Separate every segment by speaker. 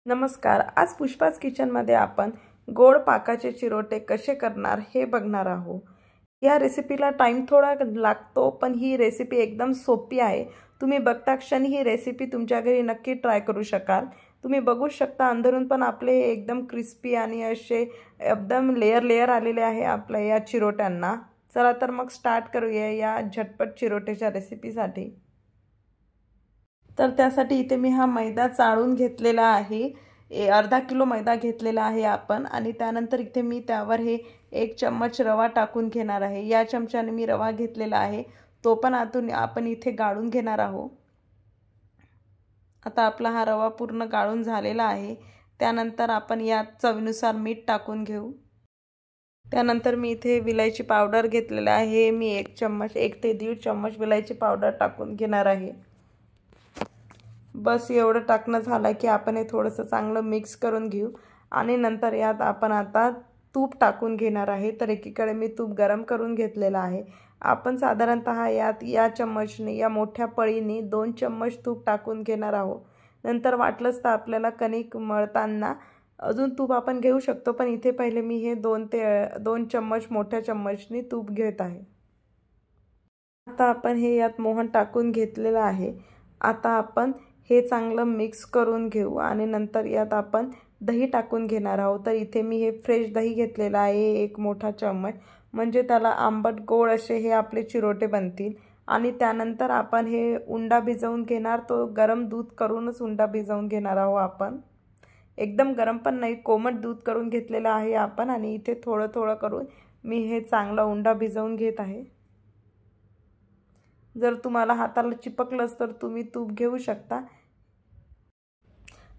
Speaker 1: नमस्कार। आज पुष्पाज किचनमध्ये आपण गोड पाकाचे चिरोटे कसे करणार हे बघणार आहोत। या रेसिपीला टाइम थोडा लागतो, पण ही रेसिपी एकदम सोपी आहे। तुम्ही बघता क्षणी ही रेसिपी तुमच्या घरी नक्की ट्राय करू शकाल। तुम्ही बघू शकता अंदरून पण आपले एकदम क्रिस्पी आणि असे एकदम लेयर आलेले आहे आपल्या या चिरोट्यांना। चला तर मग स्टार्ट करूया या झटपट चिरोटेच्या रेसिपीसाठी। तर त्यासाठी इथे मी हा मैदा चाळून घेतलेला आहे। अर्धा किलो मैदा घेतलेला आहे आपण। आणि त्यानंतर इथे मी त्यावर हे 1 चम्मच रवा टाकून घेणार आहे। या चमच्याने मी रवा घेतलेला आहे, तो पण आपण इथे गाळून घेणार आहोत। आता आपला हा रवा पूर्ण गाळून झालेला आहे। त्यानंतर आपण यात चवीनुसार मीठ टाकून घेऊ। त्यानंतर मी इथे विलायची पावडर घेतलेला आहे। मी 1 ते 1.5 चम्मच विलायची पावडर टाकून घेणार आहे। बस एवढं टाकणं झालं की आपण हे थोडंसं चांगलं मिक्स करून घेऊ। आणि नंतर यात आपण आता तूप टाकून घेणार आहे। तर एकीकडे मी तूप गरम करून घेतलेलं आहे। आपण साधारणतः यात या चम्मचने, या मोठ्या पळीने 2 चम्मच तूप टाकून घेणार आहोत। नंतर वाटलंच तर आपल्याला कणिक मळताना अजून तूप आपण घेऊ शकतो, पण इथे पहिले मी हे 2 चम्मच मोठ्या चम्मचने तूप घेत आहे। आता आपण हे यात मोहन टाकून घेतलेलं आहे। आता आपण हे चांगलं मिक्स करून घेऊ आणि नंतर यात आपण दही टाकून घेणार आहोत। तर इथे मी हे फ्रेश दही घेतलेलं आहे 1 मोठा चम्मच, म्हणजे त्याला आंबट गोड असे हे आपले चिरोटे बनतील। आणि त्यानंतर आपण हे उंडा भिजवून घेणार, तो गरम दूध करूनच उंडा भिजवून घेणार आहोत आपण। एकदम गरम पण नाही, कोमट दूध करून घेतलेलं आहे आपण। आणि इथे थोडं करून मी हे चांगला उंडा भिजवून घेत आहे। जर तुम्हाला हाताला चिपकलंच तर तुम्ही तूप घेऊ शकता।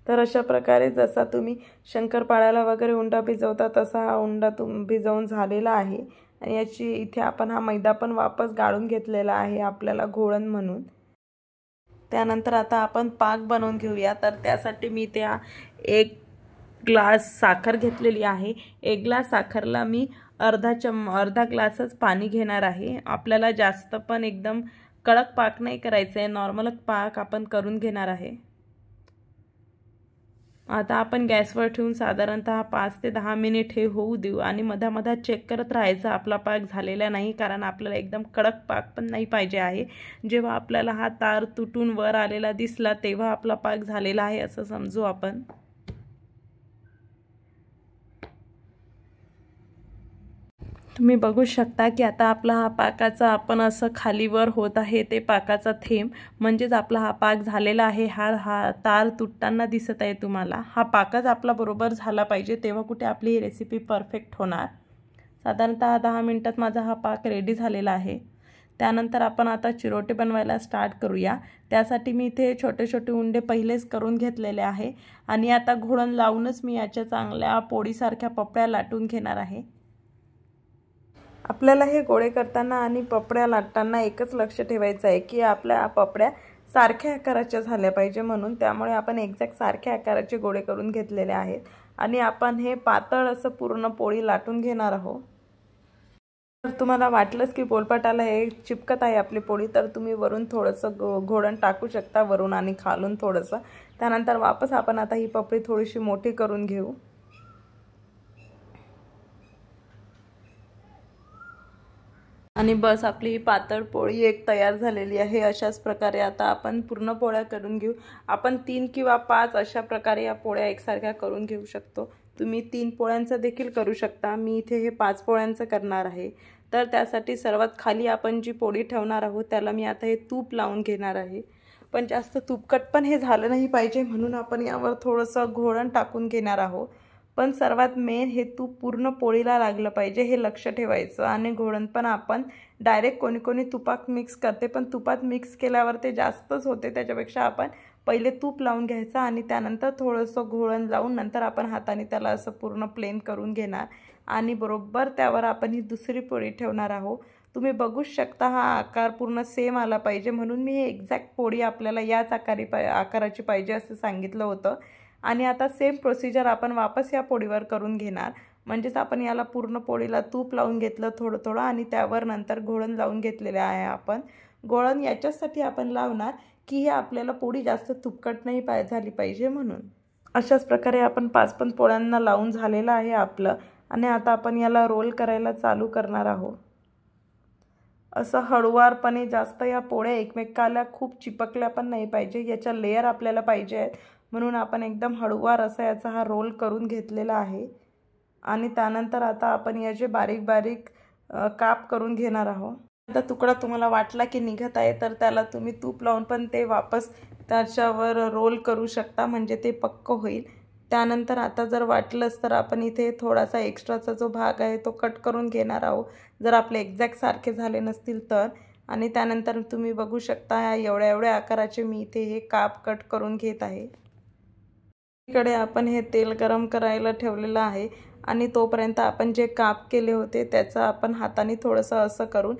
Speaker 1: तर अशा प्रकारे जसा तुम्ही शंकरपाळ्याला वगैरे उंडा भिजवता तसा हा उंडा भिजवून झालेला आहे। आणि याची इथे आपण हा मैदा पण वापस गाळून घेतलेला आहे आपल्याला घोळण म्हणून। त्यानंतर आता आपण पाक बनवून घेऊया। तर त्यासाठी मी त्या 1 ग्लास साखर घेतलेली आहे। 1 ग्लास साखरला मी अर्धा ग्लासच पाणी घेणार आहे। आपल्याला जास्त पण एकदम कडक पाक नाही करायचा आहे, नॉर्मल पाक आपण करून घेणार आहे। आता आपण गॅसवर ठेवून साधारणतः 5 ते 10 मिनिट हे होऊ देऊ। आणि मधात चेक करत राहायचं आपला पाक झालेला नाही, कारण आपल्याला एकदम कडक पाक पण नाही पाहिजे आहे। जेव्हा आपल्याला हा तार तुटून वर आलेला दिसला तेव्हा आपला पाक झालेला आहे असं समजू आपण। तुम्ही बघू शकता की आता आपला हा पाकाचा आपण असं खालीवर होत आहे ते पाकाचा थेंब, म्हणजेच आपला हा पाक झालेला आहे। हा तार तुटताना दिसत आहे तुम्हाला। हा पाकच आपला बरोबर झाला पाहिजे, तेव्हा कुठे आपली ही रेसिपी परफेक्ट होणार। साधारणतः 10 मिनिटात माझा हा पाक रेडी झालेला आहे। त्यानंतर आपण आता चिरोटे बनवायला स्टार्ट करूया। त्यासाठी मी इथे छोटे उंडे पहिलेच करून घेतलेले आहे। आणि आता घोळण लावूनच मी याच्या चांगल्या पोळीसारख्या पपड्या लाटून घेणार आहे। आपल्याला हे गोळे करताना आणि पपड्या लाटताना एकच लक्ष ठेवायचं आहे की आपल्या पपड्या सारख्या आकाराच्या झाल्या पाहिजे म्हणून। त्यामुळे आपण एक्झॅक्ट सारख्या आकाराचे गोळे करून घेतलेले आहेत। आणि आपण हे पातळ असं पूर्ण पोळी लाटून घेणार आहोत। जर तुम्हाला वाटलंच की पोळपाटाला हे चिपकत आहे आपली पोळी, तर तुम्ही वरून थोडंसं घोळण टाकू शकता, वरून आणि खालून थोडंसं। त्यानंतर वापस आपण आता ही पपडी थोडीशी मोठी करून घेऊ। आणि बस आपली ही पातळ पोळी एक तयार झालेली आहे। अशाच प्रकारे आता आपण पूर्ण पोळ्या करून घेऊ। आपण 3 किंवा 5 अशा प्रकारे या पोळ्या एकसारख्या करून घेऊ शकतो। तुम्ही 3 पोळ्यांचं देखील करू शकता। मी इथे हे 5 पोळ्यांचं करणार आहे। तर त्यासाठी सर्वात खाली आपण जी पोळी ठेवणार आहोत त्याला मी आता हे तूप लावून घेणार आहे। पण जास्त तुपकट पण हे झालं नाही पाहिजे, म्हणून आपण यावर थोडंसं घोळण टाकून घेणार आहोत। पण सर्वात मेन हे तूप पूर्ण पोळीला लागलं पाहिजे हे लक्ष ठेवायचं। आणि घोळण पण आपण डायरेक्ट कोणी तुपात मिक्स करते, पण तुपात मिक्स केल्यावर ते जास्तच होते। त्याच्यापेक्षा आपण पहिले तूप लावून घ्यायचं आणि त्यानंतर थोडंसं घोळण लावून नंतर आपण हाताने त्याला असं पूर्ण प्लेन करून घेणार। आणि बरोबर त्यावर आपण ही दुसरी पोळी ठेवणार आहोत। तुम्ही बघू शकता हा आकार पूर्ण सेम आला पाहिजे, म्हणून मी हे एक्झॅक्ट पोळी आपल्याला याच आकाराची पाहिजे असं सांगितलं होतं। आणि आता सेम प्रोसिजर आपण वापस या पोळीवर करून घेणार। म्हणजेच आपण याला पूर्ण पोळीला तूप लावून घेतलं थोडं आणि त्यावर नंतर घोळण लावून घेतलेले आहे आपण। घोळण याच्यासाठी आपण लावणार की ही आपल्याला पोळी जास्त तुपकट नाही झाली पाहिजे म्हणून। अशाच प्रकारे आपण 5 पण पोळ्यांना लावून झालेलं आहे आपलं आणि आता आपण याला रोल करायला चालू करणार आहोत। असं हळूवारपणे, जास्त या पोळ्या एकमेकाला खूप चिपकल्या पण नाही पाहिजे, याच्या लेयर आपल्याला पाहिजे आहेत, म्हणून आपण एकदम हळूवार असा याचा हा रोल करून घेतलेला आहे। आणि त्यानंतर आता आपण याचे बारीक बारीक काप करून घेणार आहोत। आता तुकडा तुम्हाला वाटला की निघत आहे तर त्याला तुम्ही तूप लावून पण ते वापस त्याच्यावर रोल करू शकता, म्हणजे ते पक्क होईल। त्यानंतर आता जर वाटलंच तर आपण इथे थोडासा एक्स्ट्राचा जो भाग आहे तो कट करून घेणार आहोत, जर आपले एक्झॅक्ट सारखे झाले नसतील तर। आणि त्यानंतर तुम्ही बघू शकता ह्या एवढ्या एवढ्या आकाराचे मी इथे हे काप कट करून घेत आहे। इकडे आपण हे तेल गरम करायला ठेवलेलं आहे आणि तोपर्यंत आपण जे काप केले होते त्याचा आपण हाताने थोडंसं असं करून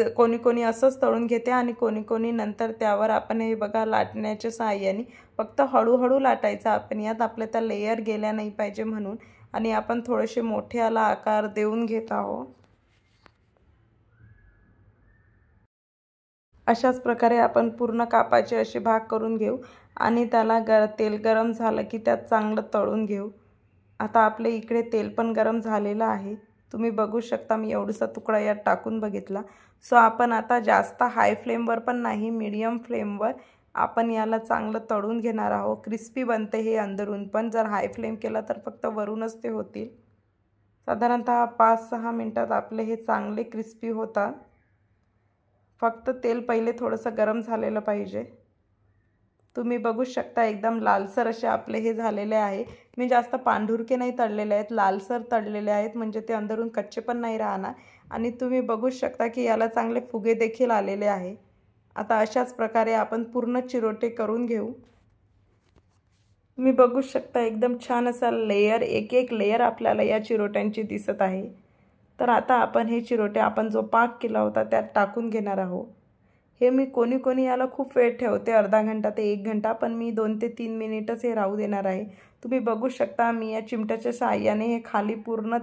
Speaker 1: कोणी कोणी असंच तळून घेते आणि कोणी कोणी नंतर त्यावर आपण हे बघा लाटण्याच्या सहाय्याने फक्त हळूहळू लाटायचं आपण, यात आपल्या त्या लेयर गेल्या नाही पाहिजे म्हणून। आणि आपण थोडेसे मोठे याला आकार देऊन घेत आहोत। अशाच प्रकारे आपण पूर्ण कापाचे असे भाग करून घेऊ आणि त्याला तेल गरम झालं की त्यात चांगलं तळून घेऊ। आता आपले इकडे तेल पण गरम झालेलं आहे, तुम्ही बघू शकता मी एवढासा तुकडा यात टाकून बघितला। सो आपण आता जास्त हाय फ्लेमवर पण नाही, मीडियम फ्लेमवर आपण याला चांगलं तळून घेणार आहोत। क्रिस्पी बनते हे अंदरून पण, जर हाय फ्लेम केला तर फक्त वरूनच ते होतील। साधारणतः 5-6 मिनिटात आपले हे चांगले क्रिस्पी होतात, फक्त तेल पहिले थोडंसं गरम झालेलं पाहिजे। तुम्ही बघू शकता एकदम लालसर असे आपले हे झालेले आहे। मी जास्त पांढुरके नाही तळलेले आहेत, लालसर तळलेले आहेत, म्हणजे ते अंदरून कच्चे पण नाही राहणार। आणि तुम्ही बघू शकता की याला चांगले फुगे देखील आलेले आहे। आता अशाच प्रकारे आपण पूर्ण चिरोटे करून घेऊ। तुम्ही बघू शकता एकदम छान असा लेयर, एक एक लेयर आपल्याला या चिरोट्यांची दिसत आहे। तर आता आपण हे चिरोटे आपण जो पाक केला होता त्यात टाकून घेणार आहोत। हे मी कोणी कोणी याला खूप वेळ ठेवते, अर्धा घंटा ते 1 घंटा, पण मी 2 ते 3 मिनिटच हे राहू देणार आहे। तुम्ही बघू शकता मी या चिमट्याच्या सहाय्याने हे खाली पूर्ण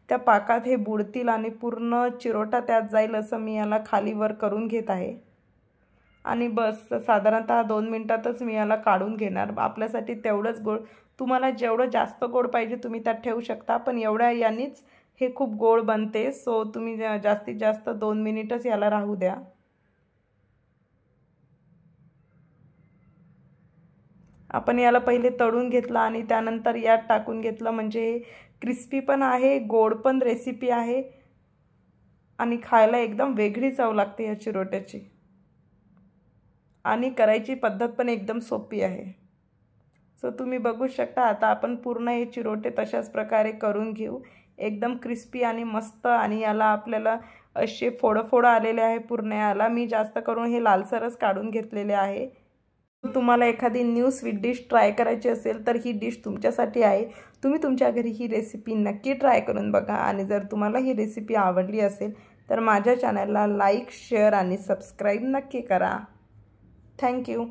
Speaker 1: त्या पाकात हे बुडतील आणि पूर्ण चिरोटा त्यात जाईल असं मी याला खाली वर करून घेत आहे। आणि बस साधारणतः 2 मिनिटातच मी याला काढून घेणार। आपल्यासाठी तेवढंच गोड, तुम्हाला जेवढं जास्त गोड पाहिजे तुम्ही त्यात ठेवू शकता, पण एवढ्या यानेच हे खूप गोड बनते। सो तुम्ही जास्तीत जास्त 2 मिनिटच याला राहू द्या। आपण याला पहिले तळून घेतलं आणि त्यानंतर यात टाकून घेतलं, म्हणजे क्रिस्पी पण आहे, गोड पण रेसिपी आहे आणि खायला एकदम वेगळी चव लागते या चिरोट्याची। आणि करायची पद्धत पण एकदम सोपी आहे। सो तुम्ही बघू शकता आता आपण पूर्ण हे चिरोटे तशाच प्रकारे करून घेऊ, एकदम क्रिस्पी आणि मस्त। आणि याला आपल्याला असे फोडं आलेले आहे पूर्ण याला, मी जास्त करून हे लालसरच काढून घेतलेले आहे। तुम्हाला एखादी न्यू स्वीट डिश ट्राय करायची असेल तर ही डिश तुमच्यासाठी आहे। तुम्ही तुमच्या घरी ही रेसिपी नक्की ट्राय करून बघा आणि जर तुम्हाला ही रेसिपी आवडली असेल तर माझ्या चॅनलला लाईक, शेअर आणि सबस्क्राईब नक्की करा। Thank you.